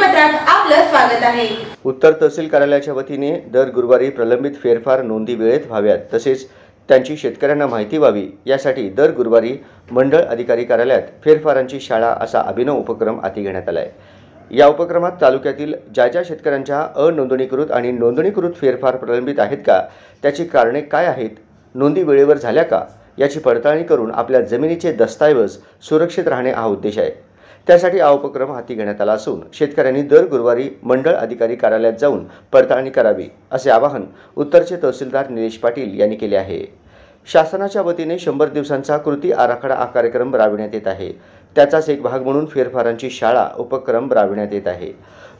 बातमीपत्रात आपलं स्वागत आहे। उत्तर तहसील कार्यालयाच्या वतीने दर गुरुवारी प्रलंबित फेरफार नोंदी वेळेत व्हाव्यात तसेच त्यांची शेतकऱ्यांना माहिती व्हावी यासाठी दर गुरुवारी मंडळ अधिकारी कार्यालयात फेरफारांची शाळा असा अभिनव उपक्रम हाती घेण्यात आला आहे। या उपक्रमात तालुक्यातील ज्या शेतकऱ्यांच्या अनोंदणीकृत आणि नोंदणीकृत फेरफार प्रलंबित आहेत का, त्याची कारणे काय आहेत, नोंदी वेळेवर झाल्या का याची पडताळणी करून आपल्या जमिनीचे दस्तऐवज सुरक्षित राहणे हा उद्देश आहे। त्यासाठी हा उपक्रम हाती घेण्यात आला असून शेतकऱ्यांनी दर गुरुवारी मंडळ अधिकारी कार्यालयात जाऊन पडताळणी करावी असे आवाहन उत्तरचे तहसीलदार निलेश पाटील यांनी केले आहे। शासनाच्या वतीने 100 दिवसांचा कृती आराखडा हा कार्यक्रम राबविण्यात येत आहे। त्याचाच एक भाग म्हणून फेरफारांची शाळा उपक्रम राबविण्यात येत आहे।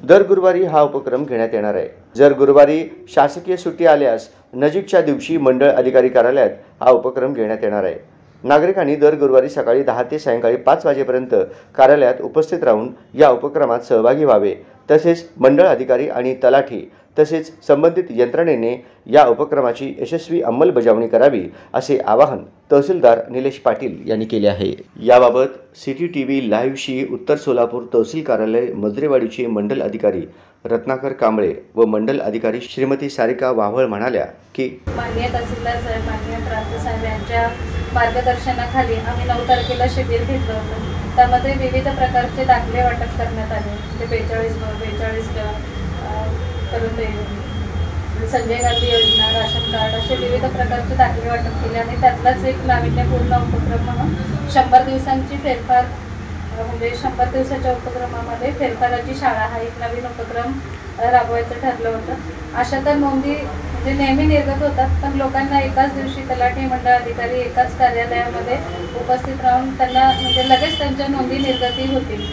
दर गुरुवारी हा उपक्रम घेण्यात येणार आहे। जर गुरुवारी शासकीय सुट्टी आल्यास नजीकच्या दिवशी मंडळ अधिकारी कार्यालयात हा उपक्रम घेण्यात येणार आहे। नागरिकांनी दर गुरुवारी सकाळी 10 ते सायंकाळी 5 वाजेपर्यंत कार्यालयात उपस्थित राहून या उपक्रमात सहभागी व्हावे तसेच मंडळ अधिकारी आणि तलाठी तसेच संबंधित यंत्रणेने या उपक्रमाची यशस्वी अंमलबजावणी करावी असे आवाहन तहसीलदार निलेश पाटील यांनी केले आहे। याबाबत सिटी टीव्ही लाईव्हशी उत्तर सोलापूर तहसील कार्यालय मजरेवाडीचे मंडल अधिकारी रत्नाकर कांबळे व मंडल अधिकारी श्रीमती सारिका वाव्हळ म्हणाल्या की माननीय तहसीलदार साहेब, माननीय प्रांत साहेब यांच्या मार्गदर्शनाखाली आम्ही 9 तारखेला शिबिर घेतलं होतं। त्यामध्ये विविध प्रकारचे दाखले वाटप करण्यात आले। ते 42 परत संजय गांधी योजना, राशन कार्ड असे विविध प्रकारचे दाखले वाटप केले आणि त्यातलाच एक नाविन्यपूर्ण उपक्रम म्हणून 100 दिवसांची फेरफार म्हणजे 100 दिवसाच्या उपक्रमामध्ये फेरफाराची शाळा हा एक नवीन उपक्रम राबवायचं ठरलं होतं। अशा तर नोंदी म्हणजे नेहमी निर्गत होतात, पण लोकांना एकाच दिवशी तलाठी मंडळ अधिकारी एकाच कार्यालयामध्ये उपस्थित राहून त्यांना म्हणजे लगेच त्यांच्या नोंदी निर्गती होतील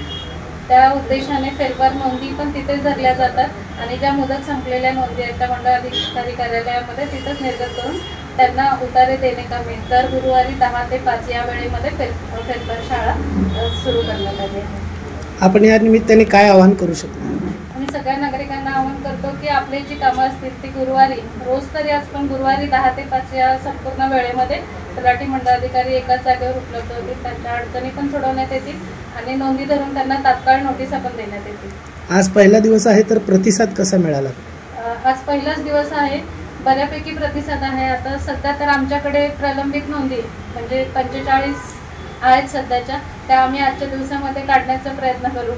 त्या उद्देशाने फेरफार नोंदी पण तिथेच धरल्या जातात आणि ज्या मुदत संपलेल्या नोंदी आहेत त्या मंडळ अधिकारी कार्यालयामध्ये तिथंच निर्गत करून त्यांना उतारे देणे कामी दर गुरुवारी 10 ते 5 या वेळेमध्ये फेरफार शाळा सुरू करण्यात आली आहे। आपण या निमित्ताने काय आवाहन करू शकतो? आम्ही सगळ्या नागरिकांना आवाहन करतो की आपली जी कामं असतील ती गुरुवारी रोज तरी आज पण गुरुवारी 10 ते 5 या संपूर्ण वेळेमध्ये तलाठी मंडळ अधिकारी एकाच जागेवर उपलब्ध होतील, त्यांच्या अडचणी पण सोडवण्यात येतील आणि नोंदी धरून त्यांना तात्काळ नोटिसा पण देण्यात येतील। आज पहिला दिवस आहे तर प्रतिसाद कसा मिळाला? आज पहिलाच दिवस आहे, बऱ्यापैकी प्रतिसाद आहे। आता सध्या तर आमच्याकडे प्रलंबित नोंदी म्हणजे 45 आहेत सध्याच्या, त्या आम्ही आजच्या दिवसामध्ये काढण्याचा प्रयत्न करू।